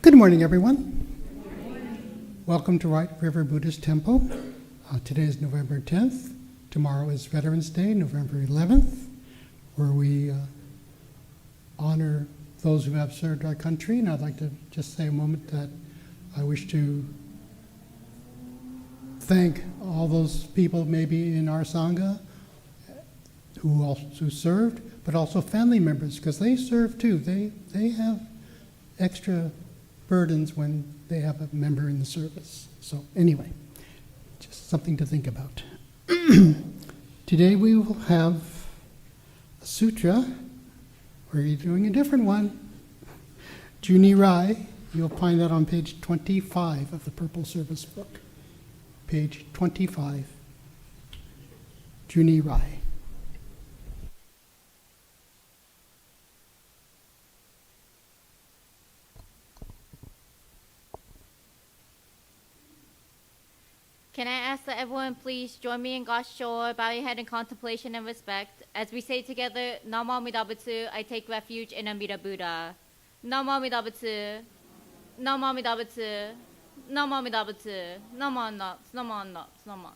Good morning, everyone. Good morning. Welcome to White River Buddhist Temple. Today is November 10th. Tomorrow is Veterans Day, November 11th, where we honor those who have served our country. And I'd like to just say a moment that I wish to thank all those people maybe in our Sangha who served, but also family members, because they serve too. They have extra burdens when they have a member in the service. So anyway, just something to think about. Today we will have a sutra. We're doing a different one. Juni Rai. You'll find that on page 25 of the Purple Service book. Page 25. Juni Rai. Can I ask that everyone please join me in God's shore, bow your head in contemplation and respect, as we say together, Namo Amida Butsu, I take refuge in Amida Buddha. Namo Amida Butsu, Namo Amida Butsu, Namo Amida Butsu, Namo Nox, Namo Nox, Namo.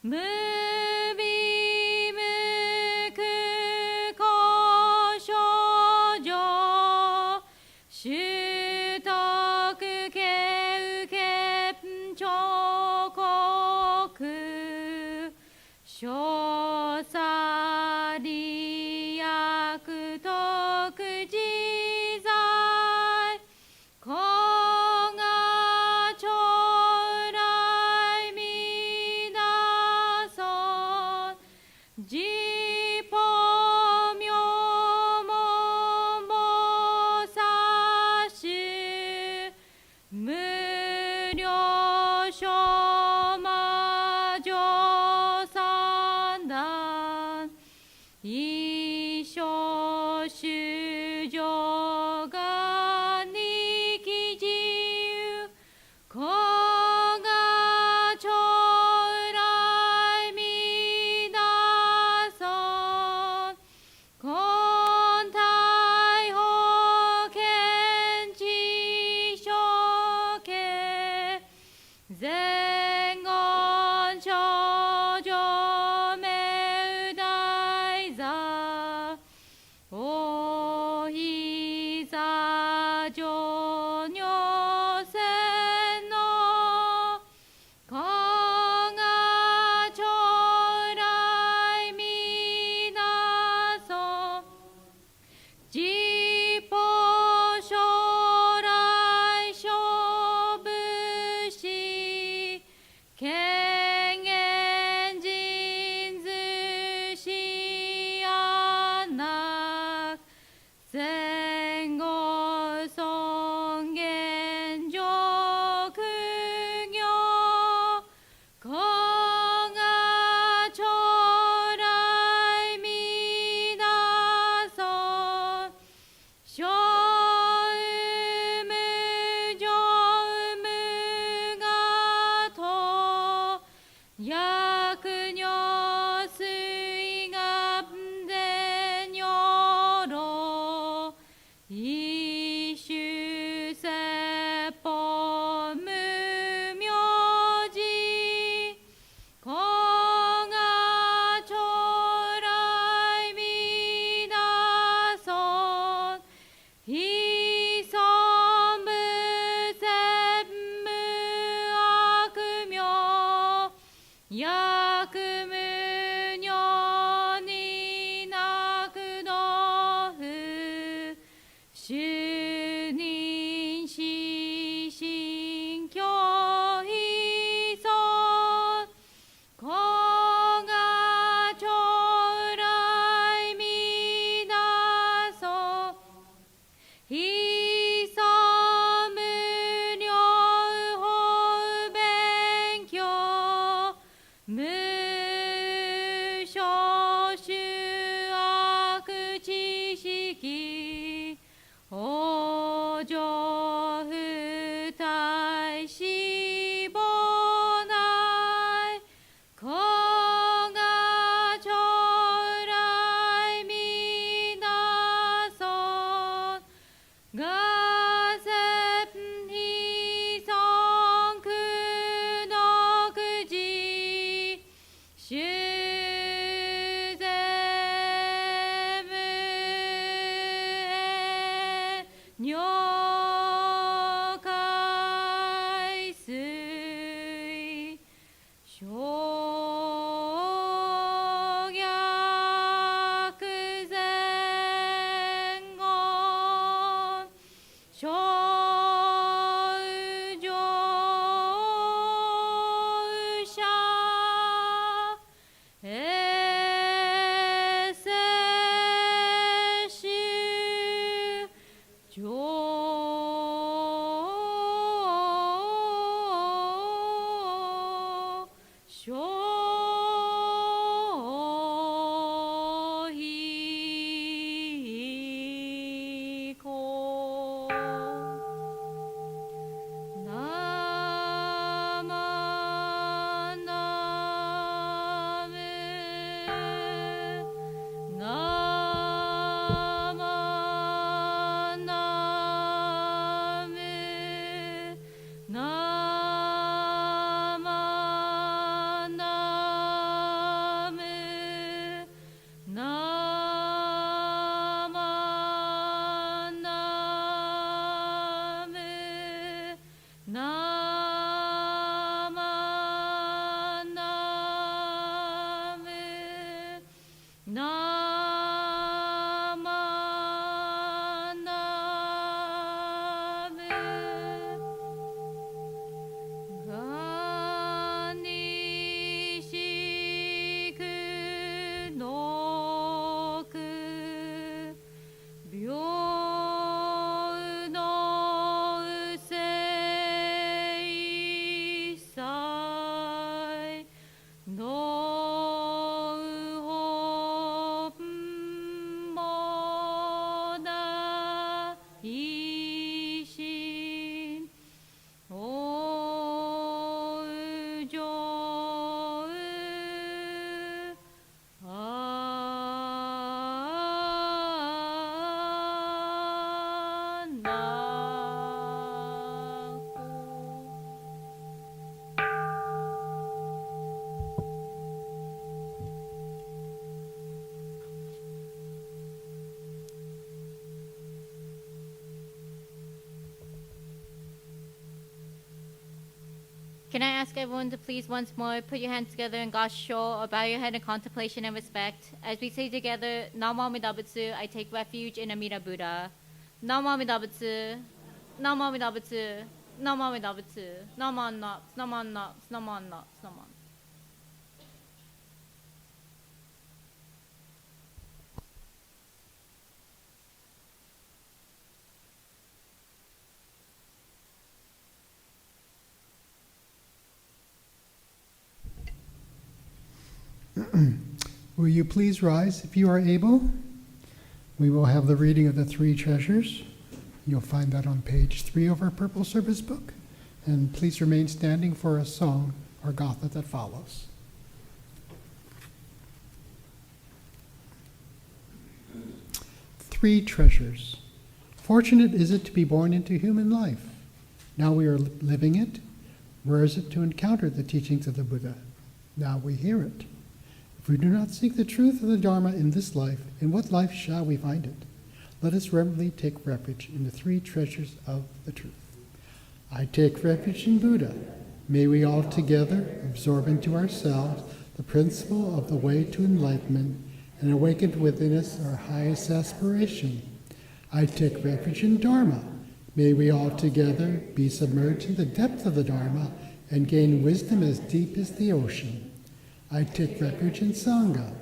Mubi muku kosho 自在子が将来みなそう自法名門菩薩衆無料諸魔女三段一生衆生がにき自由子が将来みなそう根体保健知諸家前言少女名大座おひざ上女仙の子が将来みなそう自法将来勝負し権限人図しあなく戦後尊厳上苦行子が将来みなそう小無上無がと薬女水がでにょろ一種説法無名字子が将来みなそう非存無専無悪名薬無女になくの不主任死心教非存子が将来みなそう非存無料法勉強無償修悪知識往生不体死亡内子が将来みなそうがせ非尊苦のくじ修税無縁如海水小逆前言小上者衛生種上 Can I ask everyone to please once more put your hands together in God's shore or bow your head in contemplation and respect as we say together, Namo Amida Butsu, I take refuge in Amida Buddha. Namo Amida Butsu, Namo Amida Butsu, Namo Amida Butsu, Naman Nox, Naman Nox, Naman Nox, Naman. Will you please rise if you are able? We will have the reading of the three treasures. You'll find that on page 3 of our Purple Service book. And please remain standing for a song, or Gatha, that follows. Three treasures. Fortunate is it to be born into human life. Now we are living it. Rare is it to encounter the teachings of the Buddha. Now we hear it. If we do not seek the truth of the Dharma in this life, in what life shall we find it? Let us reverently take refuge in the three treasures of the truth. I take refuge in Buddha. May we all together absorb into ourselves the principle of the way to enlightenment and awaken within us our highest aspiration. I take refuge in Dharma. May we all together be submerged in the depth of the Dharma and gain wisdom as deep as the ocean. I take refuge in Sangha.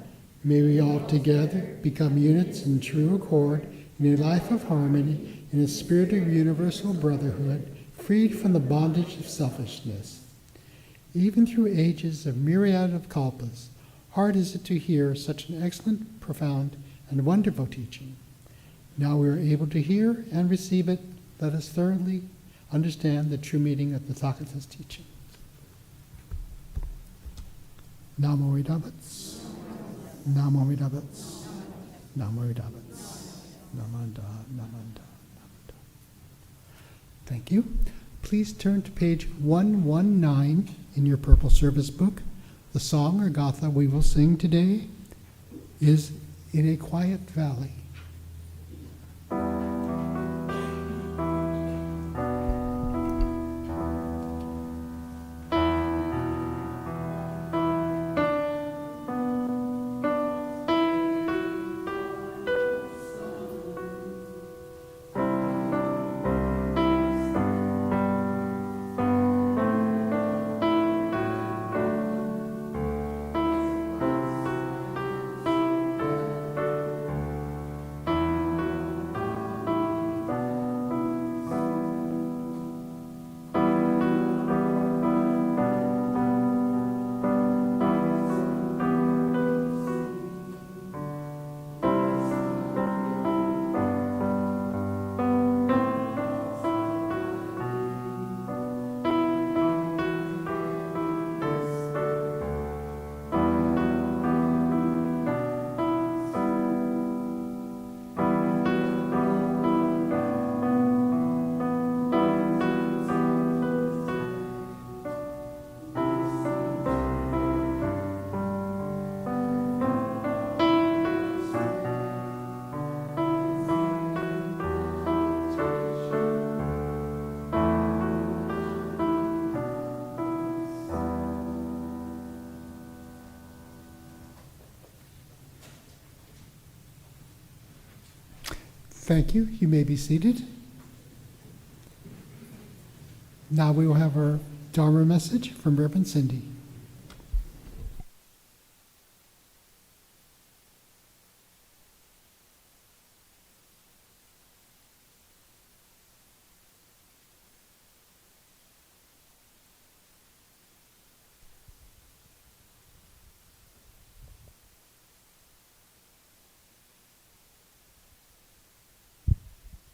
May we all together become units in true accord in a life of harmony, in a spirit of universal brotherhood, freed from the bondage of selfishness. Even through ages of myriad of kalpas, hard is it to hear such an excellent, profound, and wonderful teaching. Now we are able to hear and receive it. Let us thoroughly understand the true meaning of the Tathagata's teaching. Namo Vidabats, Namo Vidabats, Namo Vidabats, Namanda, Namanda, Namanda. Thank you. Please turn to page 119 in your Purple Service book. The song or Gatha we will sing today is In a Quiet Valley. Thank you. You may be seated. Now we will have our Dharma message from Reverend Cindy.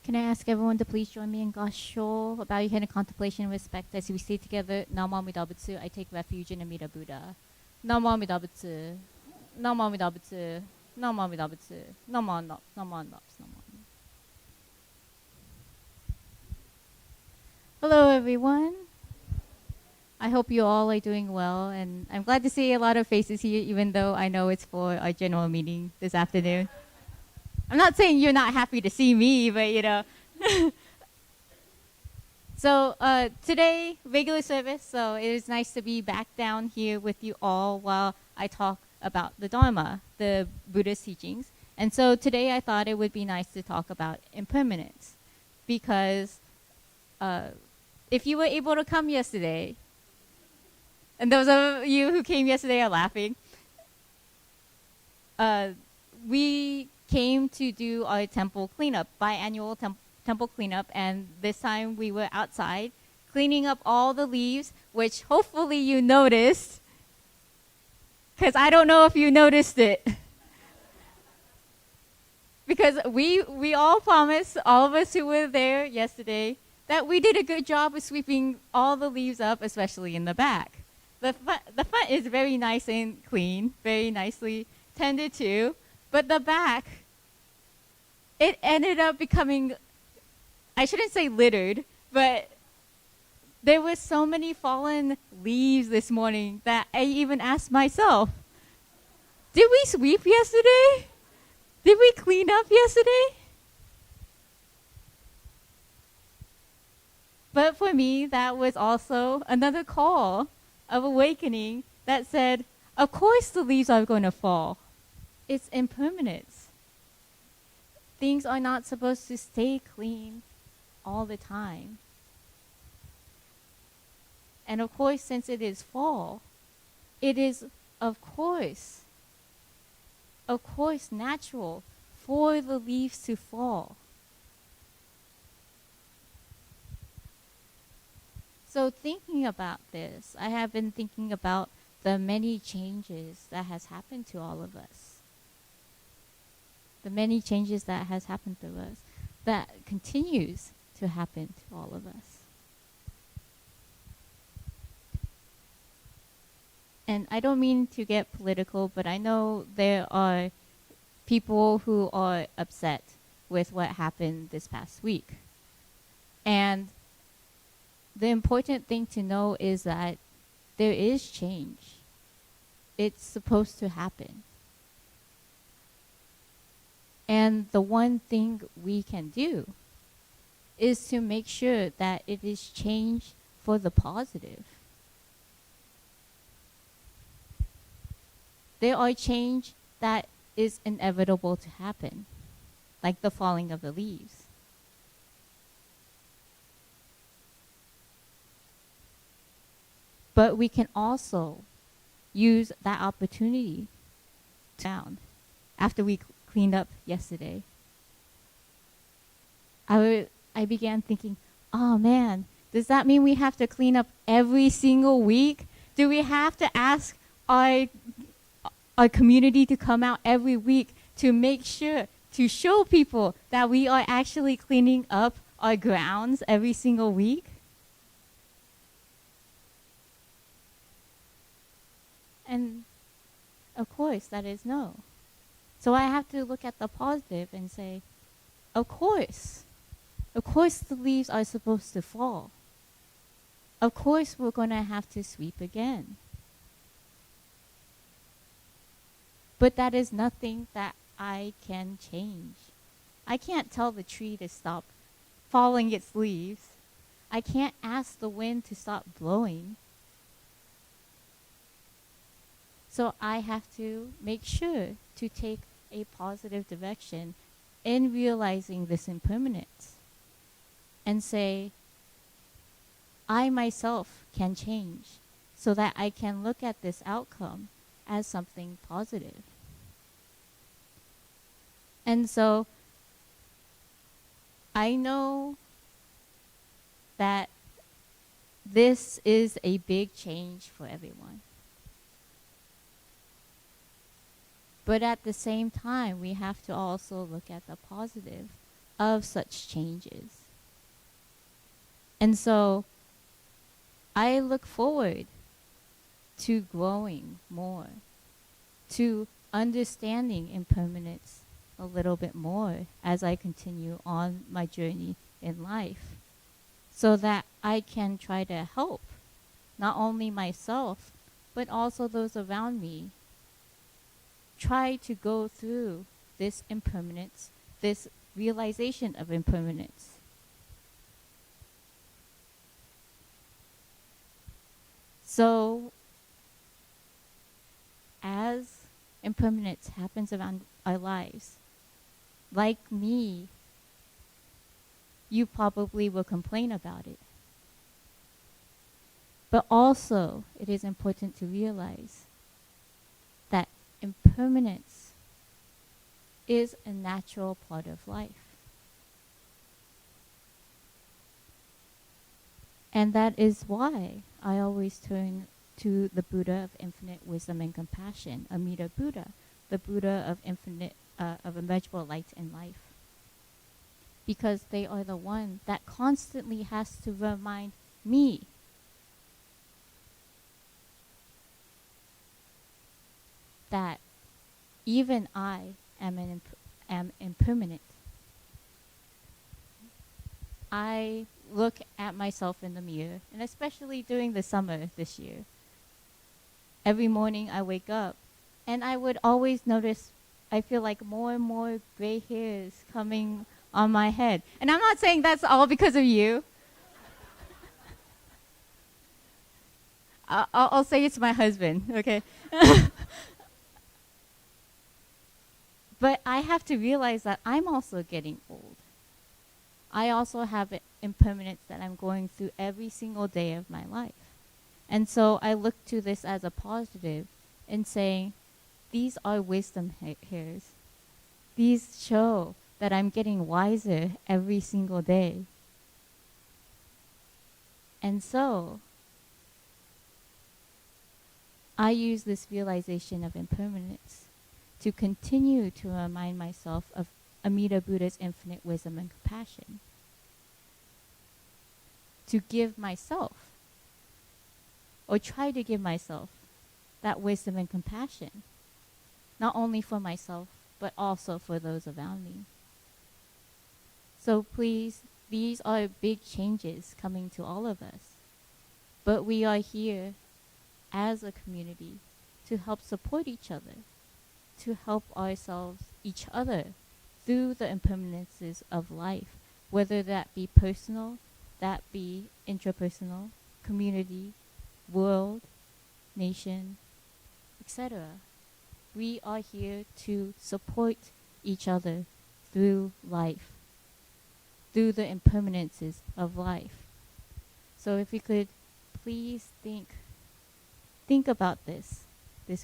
Can I ask everyone to please join me in Gasho, bow your head in contemplation and respect as we say together, Namo Amida Butsu, I take refuge in Amida Buddha. Namo Amida Butsu, Namo Amida Butsu, Namo Amida Butsu, Namo Nox, Namo Nox, Namo. Hello everyone. I hope you all are doing well, and I'm glad to see a lot of faces here, even though I know it's for our general meeting this afternoon. I'm not saying you're not happy to see me, but So today, regular service, so it is nice to be back down here with you all while I talk about the Dharma, the Buddha's teachings. And so today I thought it would be nice to talk about impermanence, because if you were able to come yesterday, and those of you who came yesterday are laughing, we came to do our temple cleanup, biannual temple cleanup, and this time we were outside cleaning up all the leaves, which hopefully you noticed, because I don't know if you noticed it. Because we all promised, all of us who were there yesterday, that we did a good job of sweeping all the leaves up, especially in the back. The front is very nice and clean, very nicely tended to, but the back, it ended up becoming, I shouldn't say littered, but there were so many fallen leaves this morning that I even asked myself, did we sweep yesterday? Did we clean up yesterday? But for me, that was also another call of awakening that said, of course the leaves are going to fall. It's impermanence. Things are not supposed to stay clean all the time. And of course, since it is fall, it is of course natural for the leaves to fall. So thinking about this, I have been thinking about the many changes that has happened to all of us. The many changes that has happened to us, that continues to happen to all of us. And I don't mean to get political, but I know there are people who are upset with what happened this past week. And the important thing to know is that there is change. It's supposed to happen. And the one thing we can do is to make sure that it is changed for the positive. There are change that is inevitable to happen, like the falling of the leaves. But we can also use that opportunity down after we cleaned up yesterday. I began thinking, oh man, does that mean we have to clean up every single week? Do we have to ask our community to come out every week to make sure, to show people that we are actually cleaning up our grounds every single week? And of course, that is no. So I have to look at the positive and say, of course the leaves are supposed to fall. Of course we're going to have to sweep again. But that is nothing that I can change. I can't tell the tree to stop falling its leaves. I can't ask the wind to stop blowing. So I have to make sure to take a positive direction in realizing this impermanence and say, I myself can change so that I can look at this outcome as something positive. And so I know that this is a big change for everyone. But at the same time, we have to also look at the positive of such changes. And so I look forward to growing more, to understanding impermanence a little bit more as I continue on my journey in life, so that I can try to help not only myself, but also those around me try to go through this impermanence, this realization of impermanence. So as impermanence happens around our lives, like me, you probably will complain about it. But also, it is important to realize that impermanence is a natural part of life. And that is why I always turn to the Buddha of infinite wisdom and compassion, Amida Buddha, the Buddha of infinite, of immeasurable light and life. Because they are the one that constantly has to remind me that even I am impermanent. I look at myself in the mirror, and especially during the summer this year, every morning I wake up, and I would always notice, I feel like more and more gray hairs coming on my head. And I'm not saying that's all because of you. I'll say it's my husband, okay? But I have to realize that I'm also getting old. I also have impermanence that I'm going through every single day of my life. And so I look to this as a positive in saying, these are wisdom hairs. These show that I'm getting wiser every single day. And so I use this realization of impermanence to continue to remind myself of Amida Buddha's infinite wisdom and compassion. To give myself, or try to give myself, that wisdom and compassion, not only for myself, but also for those around me. So please, these are big changes coming to all of us. But we are here as a community to help support each other, to help each other through the impermanences of life, whether that be personal, that be intrapersonal, community, world, nation, etc. We are here to support each other through life, through the impermanences of life. So if we could please think about this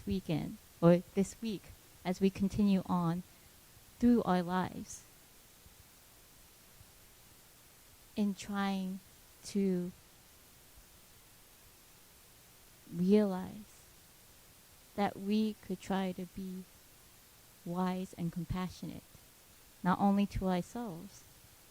weekend, or this week, as we continue on through our lives in trying to realize that we could try to be wise and compassionate, not only to ourselves,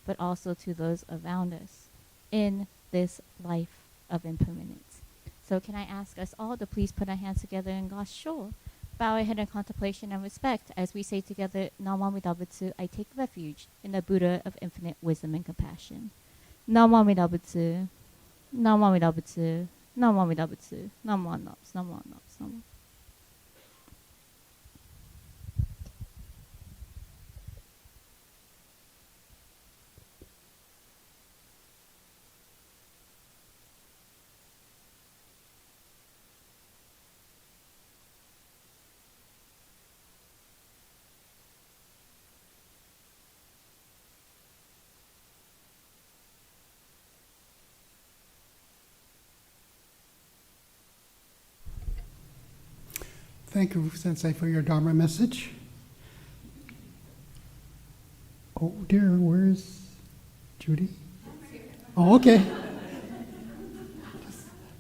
but also to those around us in this life of impermanence. So can I ask us all to please put our hands together in Gosho, bow our head in contemplation and respect as we say together, Namo Amida Butsu, I take refuge in the Buddha of infinite wisdom and compassion. Namo Amida Butsu, Namo Amida Butsu, Namo Amida Butsu, Namo Anops, Namo Anops, Namo. Thank you, Sensei, for your Dharma message. Oh dear, where's Judy? Oh, okay.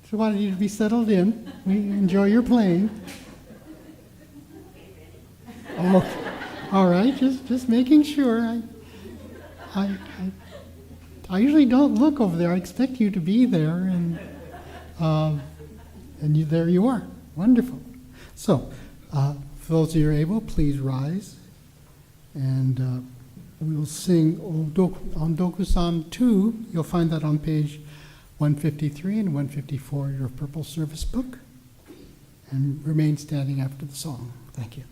Just wanted you to be settled in. We enjoy your playing. Oh, all right, just making sure. I usually don't look over there. I expect you to be there, and there you are. Wonderful. So, for those of you who are able, please rise, and we will sing Ondoku-san 2. You'll find that on page 153 and 154 of your purple service book, and remain standing after the song. Thank you.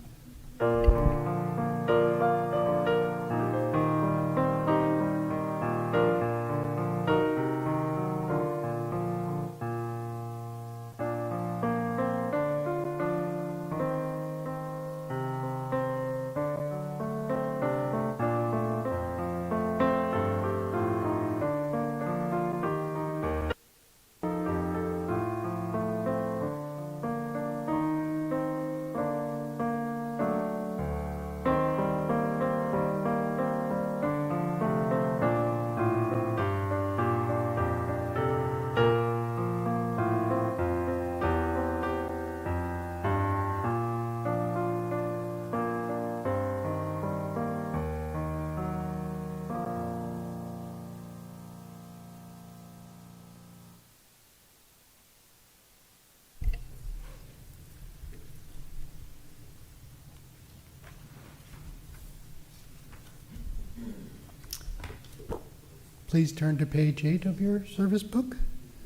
Please turn to page 8 of your service book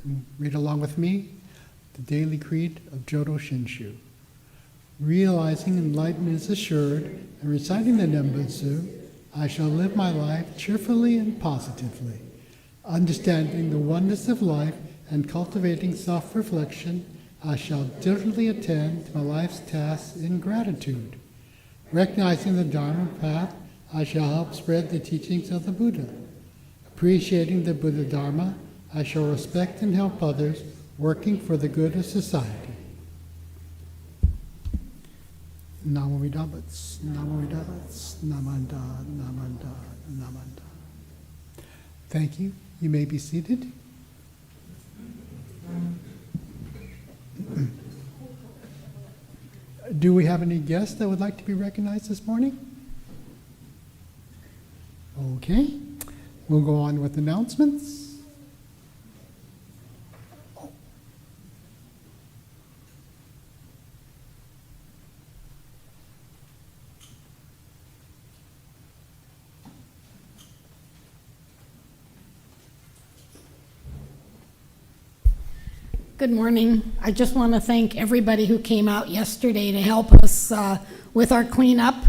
and read along with me the Daily Creed of Jodo Shinshu. Realizing enlightenment is assured and reciting the Nembutsu, I shall live my life cheerfully and positively. Understanding the oneness of life and cultivating self-reflection, I shall diligently attend to my life's tasks in gratitude. Recognizing the Dharma path, I shall help spread the teachings of the Buddha. Appreciating the Buddha Dharma, I shall respect and help others, working for the good of society. Namo Vidabats, Namo Vidabats, Namanda, Namanda, Namanda. Thank you. You may be seated. Do we have any guests that would like to be recognized this morning? Okay. We'll go on with announcements. Good morning. I just want to thank everybody who came out yesterday to help us with our cleanup.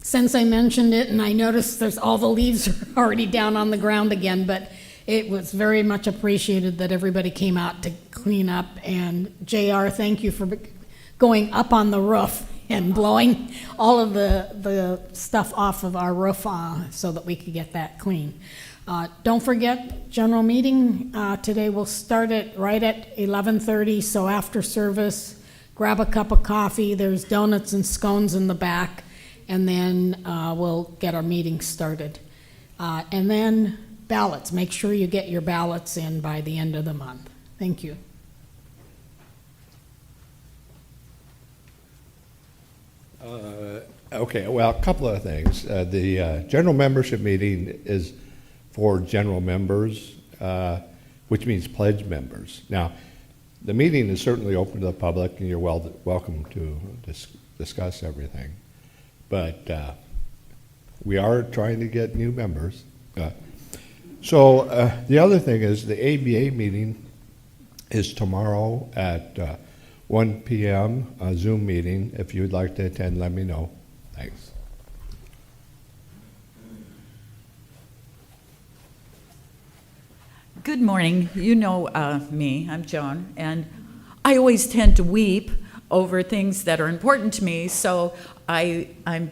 Since I mentioned it, and I noticed there's all the leaves are already down on the ground again, but it was very much appreciated that everybody came out to clean up. And JR, thank you for going up on the roof and blowing all of the stuff off of our roof so that we could get that clean. Don't forget, general meeting today will start right at 11:30, so after service, grab a cup of coffee. There's donuts and scones in the back, and then we'll get our meeting started. And then ballots. Make sure you get your ballots in by the end of the month. Thank you. Okay, well, a couple of things. The general membership meeting is for general members, which means pledge members. Now, the meeting is certainly open to the public, and you're welcome to discuss everything. But we are trying to get new members. So the other thing is the ABA meeting is tomorrow at 1 p.m., a Zoom meeting. If you'd like to attend, let me know. Thanks. Good morning. You know me, I'm Joan, and I always tend to weep over things that are important to me, so I'm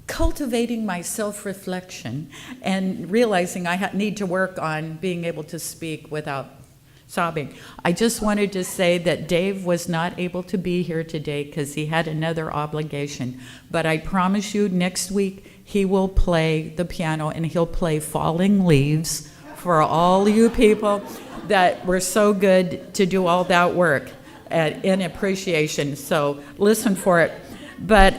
cultivating my self-reflection and realizing I need to work on being able to speak without sobbing. I just wanted to say that Dave was not able to be here today because he had another obligation, but I promise you next week he will play the piano and he'll play Falling Leaves for all you people that were so good to do all that work in appreciation. So listen for it. But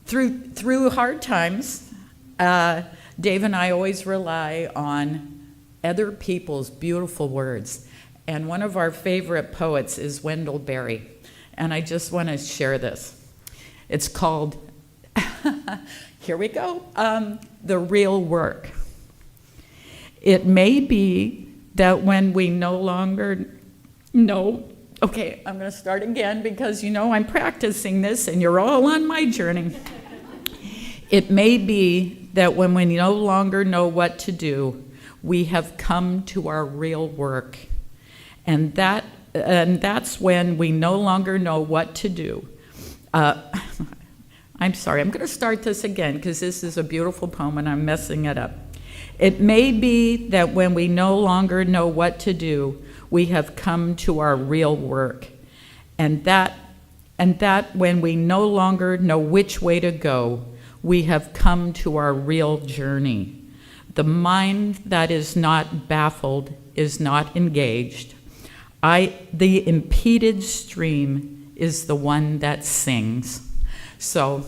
through hard times, Dave and I always rely on other people's beautiful words. And one of our favorite poets is Wendell Berry. And I just want to share this. It's called, here we go, The Real Work. It may be that when we no longer know, okay, I'm going to start again because you know I'm practicing this and you're all on my journey. It may be that when we no longer know what to do, we have come to our real work. And that's when we no longer know what to do. I'm sorry, I'm going to start this again because this is a beautiful poem and I'm messing it up. It may be that when we no longer know what to do, we have come to our real work. And that when we no longer know which way to go, we have come to our real journey. The mind that is not baffled is not engaged. The impeded stream is the one that sings. So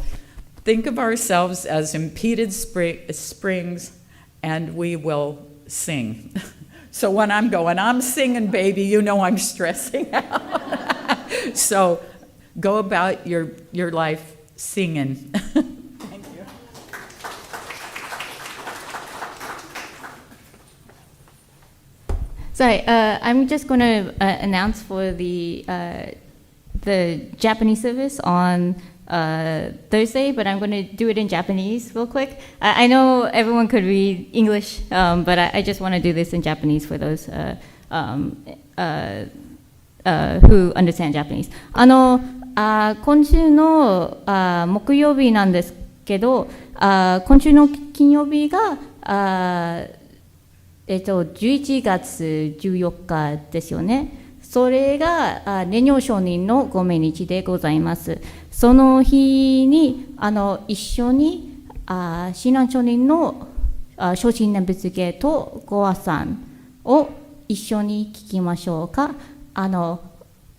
think of ourselves as impeded springs, and we will sing. So when I'm singing, baby, you know I'm stressing out. So go about your life singing. Thank you. Sorry, I'm just going to announce for the Japanese service on Thursday, but I'm going to do it in Japanese real quick. I know everyone could read English, but I just want to do this in Japanese for those who understand Japanese. 今週の木曜日なんですけど、今週の金曜日が11月14日ですよね。それが年長承認のご命日でございます。その日に一緒に親鸞承認の昇進念仏芸とご和賛を一緒に聞きましょうか。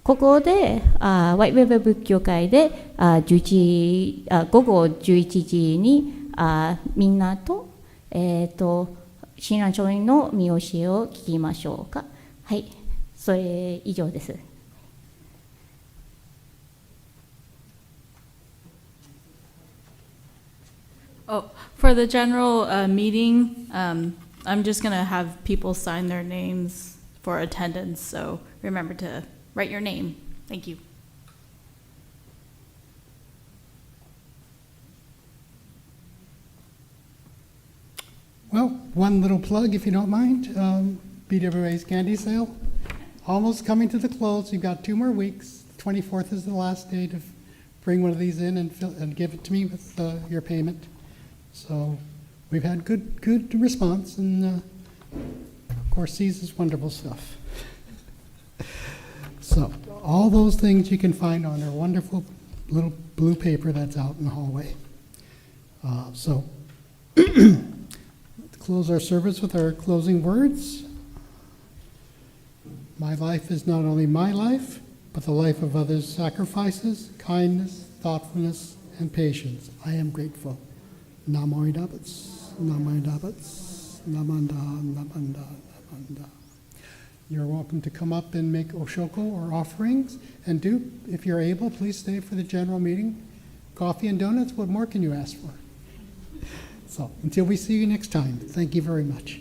ここでワイウェブ仏教会で午後11時にみんなと親鸞承認の見教えを聞きましょうか。はい、それ以上です。Oh, for the general meeting, I'm just going to have people sign their names for attendance, so remember to write your name. Thank you. Well, one little plug, if you don't mind. BWA's candy sale, almost coming to the close. You've got 2 more weeks. 24th is the last day to bring one of these in and give it to me with your payment. So we've had good response, and of course, C's is wonderful stuff. So all those things you can find on our wonderful little blue paper that's out in the hallway. So let's close our service with our closing words. My life is not only my life, but the life of others' sacrifices, kindness, thoughtfulness, and patience. I am grateful. Namo Idabats, Namo Idabats, Namanda, Namanda, Namanda. You're welcome to come up and make oshoko or offerings, and do, if you're able, please stay for the general meeting. Coffee and donuts, what more can you ask for? So, until we see you next time, thank you very much.